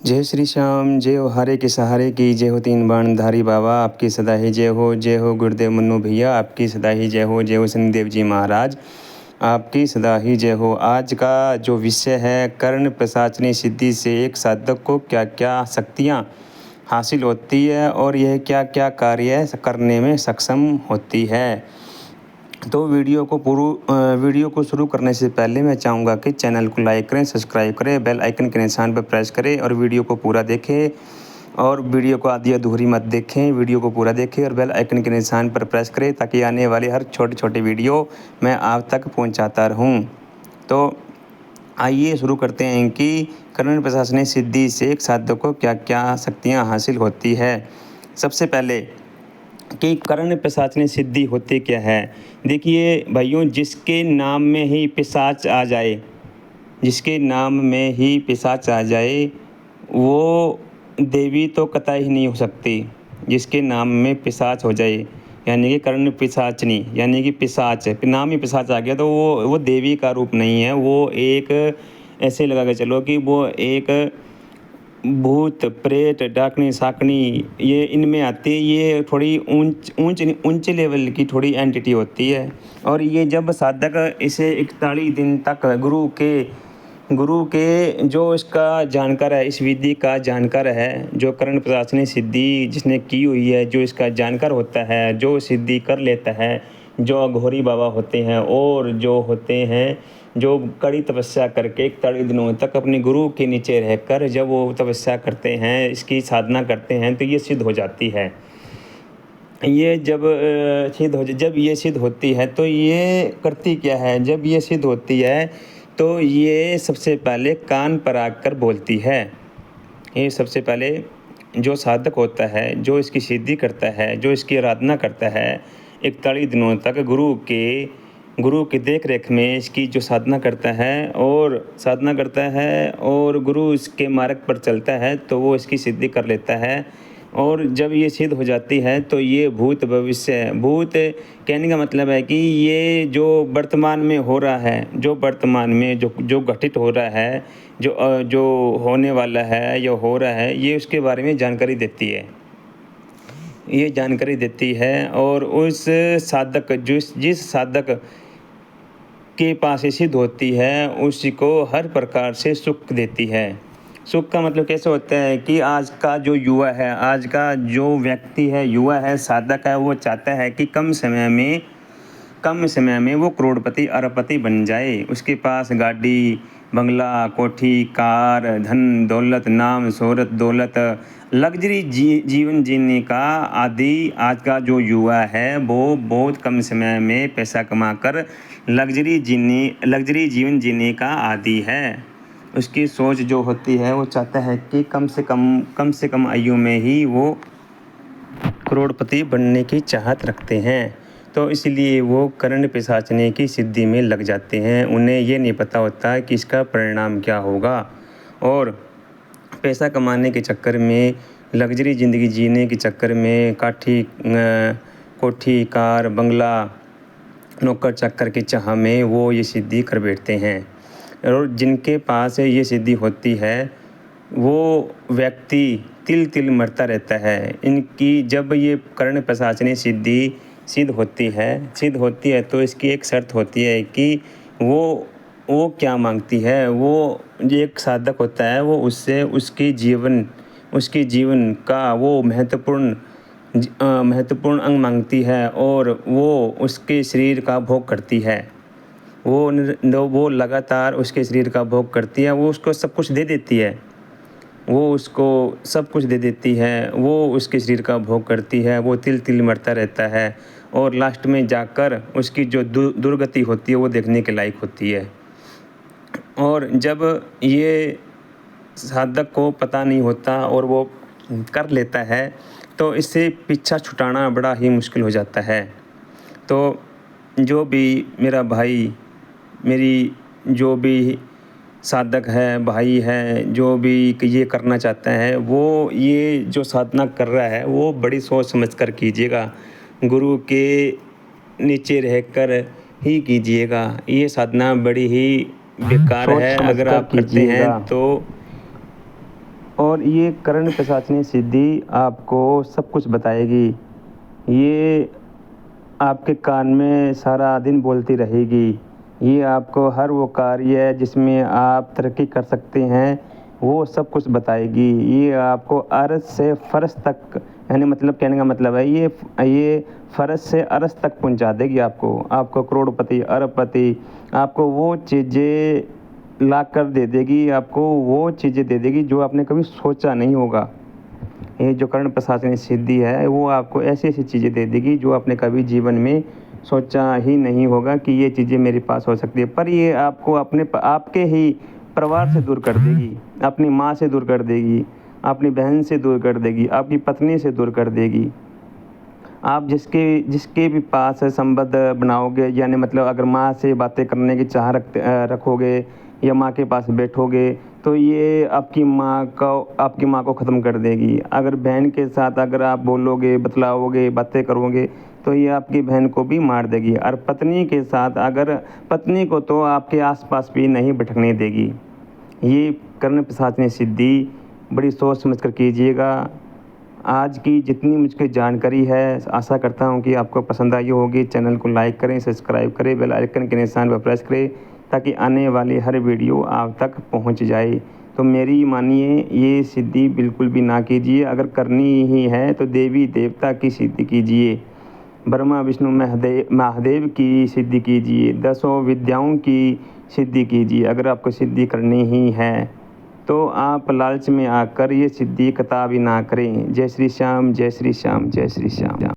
जय श्री श्याम, जय हो हारे के सहारे की, जय हो तीन बाणधारी बाबा आपकी सदा ही जय हो गुरुदेव मन्नू भैया आपकी सदा ही जय हो शनिदेव जी महाराज आपकी सदा ही जय हो। आज का जो विषय है, कर्ण पिशाचनी सिद्धि से एक साधक को क्या क्या शक्तियाँ हासिल होती है और यह क्या क्या कार्य करने में सक्षम होती है। तो वीडियो को शुरू करने से पहले मैं चाहूँगा कि चैनल को लाइक करें, सब्सक्राइब करें, बेल आइकन के निशान पर प्रेस करें और वीडियो को पूरा देखें और वीडियो को आधी अधूरी मत देखें। वीडियो को पूरा देखें और बेल आइकन के निशान पर प्रेस करें ताकि आने वाले हर छोटे वीडियो मैं आप तक पहुँचाता रहूँ। तो आइए शुरू करते हैं कि कर्ण प्रशासनिक सिद्धि से एक साधक को क्या क्या शक्तियाँ हासिल होती है। सबसे पहले कि कर्ण पिशाचनी सिद्धि होती क्या है। देखिए भाइयों, जिसके नाम में ही पिशाच आ जाए, जिसके नाम में ही पिशाच आ जाए वो देवी तो कतई ही नहीं हो सकती। जिसके नाम में पिशाच हो जाए यानी कि कर्ण पिशाचनी यानी कि पिशाच, नाम ही पिशाच आ गया तो वो देवी का रूप नहीं है। वो एक ऐसे लगा के चलो कि वो एक भूत प्रेत डाकनी साकनी ये इनमें आती है। ये थोड़ी ऊंचे लेवल की थोड़ी एंटिटी होती है। और ये जब साधक इसे 41 दिन तक गुरु के जो इसका जानकार है, इस विधि का जानकार है, जो कर्ण प्रशासनिक सिद्धि जिसने की हुई है, जो इसका जानकार होता है, जो सिद्धि कर लेता है, जो अघोरी बाबा होते हैं और जो होते हैं जो कड़ी तपस्या करके 41 दिनों तक अपने गुरु के नीचे रहकर जब वो तपस्या करते हैं, इसकी साधना करते हैं तो ये सिद्ध हो जाती है। ये जब ये सिद्ध होती है तो ये करती क्या है। जब ये सिद्ध होती है तो ये सबसे पहले कान पर आकर बोलती है। ये सबसे पहले जो साधक होता है, जो इसकी सिद्धि करता है, जो इसकी आराधना करता है 41 दिनों तक गुरु की देख रेख में इसकी जो साधना करता है और गुरु इसके मार्ग पर चलता है तो वो इसकी सिद्धि कर लेता है। और जब ये सिद्ध हो जाती है तो ये भूत कहने का मतलब है कि ये जो वर्तमान में हो रहा है, जो वर्तमान में जो घटित हो रहा है, जो होने वाला है या हो रहा है, ये उसके बारे में जानकारी देती है। ये जानकारी देती है और उस साधक जिस साधक के पास ये सिद्ध होती है उसी को हर प्रकार से सुख देती है। सुख का मतलब कैसे होता है कि आज का जो युवा है, आज का जो व्यक्ति है, युवा है, साधक है, वो चाहता है कि कम समय में वो करोड़पति अरबपति बन जाए। उसके पास गाड़ी बंगला कोठी कार धन दौलत नाम शोहरत दौलत लग्जरी जीवन जीने का आदि आज का जो युवा है वो बहुत कम समय में पैसा कमाकर लग्जरी जीवन जीने का आदी है। उसकी सोच जो होती है वो चाहता है कि कम से कम आयु में ही वो करोड़पति बनने की चाहत रखते हैं। तो इसलिए वो कर्ण पिशाचनी की सिद्धि में लग जाते हैं। उन्हें ये नहीं पता होता कि इसका परिणाम क्या होगा और पैसा कमाने के चक्कर में, लग्जरी ज़िंदगी जीने के चक्कर में कोठी कार बंगला नौकर चाकर की चाह में वो ये सिद्धि कर बैठते हैं। और जिनके पास ये सिद्धि होती है वो व्यक्ति तिल तिल मरता रहता है। इनकी जब ये कर्ण पिशाचनी सिद्धि सिद्ध होती है तो इसकी एक शर्त होती है कि वो क्या मांगती है। वो जो एक साधक होता है वो उससे उसके जीवन का वो महत्वपूर्ण अंग मांगती है और वो उसके शरीर का भोग करती है। वो लगातार उसके शरीर का भोग करती है। वो उसको सब कुछ दे देती है, वो उसके शरीर का भोग करती है। वो तिल तिल मरता रहता है और लास्ट में जाकर उसकी जो दुर्गति होती है वो देखने के लायक होती है। और जब ये साधक को पता नहीं होता और वो कर लेता है तो इससे पीछा छुटाना बड़ा ही मुश्किल हो जाता है। तो जो भी मेरा भाई, मेरी जो भी साधक है, भाई है, जो भी ये करना चाहता है वो ये जो साधना कर रहा है वो बड़ी सोच समझ कर कीजिएगा। गुरु के नीचे रहकर ही कीजिएगा। ये साधना बड़ी ही बेकार है अगर आप करते हैं तो। और ये कर्ण पिशाचिनी सिद्धि आपको सब कुछ बताएगी। ये आपके कान में सारा दिन बोलती रहेगी। ये आपको हर वो कार्य जिसमें आप तरक्की कर सकते हैं वो सब कुछ बताएगी। ये आपको अर्श से फर्श तक, यानी मतलब कहने का मतलब है ये फर्श से अर्श तक पहुंचा देगी आपको करोड़पति अरबपति, आपको वो चीज़ें ला कर दे देगी, आपको वो चीज़ें दे देगी जो आपने कभी सोचा नहीं होगा। ये जो कर्ण पिशाचिनी सिद्धि है वो आपको ऐसी ऐसी चीज़ें दे देगी जो आपने कभी जीवन में सोचा ही नहीं होगा कि ये चीज़ें मेरे पास हो सकती है। पर ये आपको आपके ही परिवार से दूर कर देगी, अपनी माँ से दूर कर देगी, अपनी बहन से दूर कर देगी, आपकी पत्नी से दूर कर देगी। आप जिसके भी पास संबंध बनाओगे, यानी मतलब अगर माँ से बातें करने की चाह रखोगे या माँ के पास बैठोगे तो ये आपकी माँ को ख़त्म कर देगी। अगर बहन के साथ अगर आप बोलोगे, बतलाओगे, बातें करोगे तो ये आपकी बहन को भी मार देगी। और पत्नी के साथ अगर पत्नी को तो आपके आसपास भी नहीं भटकने देगी। ये कर्ण पिशाचिनी सिद्धि बड़ी सोच समझ कर कीजिएगा। आज की जितनी मुझको जानकारी है आशा करता हूँ कि आपको पसंद आई होगी। चैनल को लाइक करें, सब्सक्राइब करें, बेल आइकन के निशान पर प्रेस करें ताकि आने वाली हर वीडियो आप तक पहुँच जाए। तो मेरी मानिए ये सिद्धि बिल्कुल भी ना कीजिए। अगर करनी ही है तो देवी देवता की सिद्धि कीजिए, ब्रह्मा विष्णु महादेव की सिद्धि कीजिए, 10 विद्याओं की सिद्धि कीजिए। अगर आपको सिद्धि करनी ही है तो आप लालच में आकर ये सिद्धि कतई भी ना करें। जय श्री श्याम, जय श्री श्याम, जय श्री श्याम।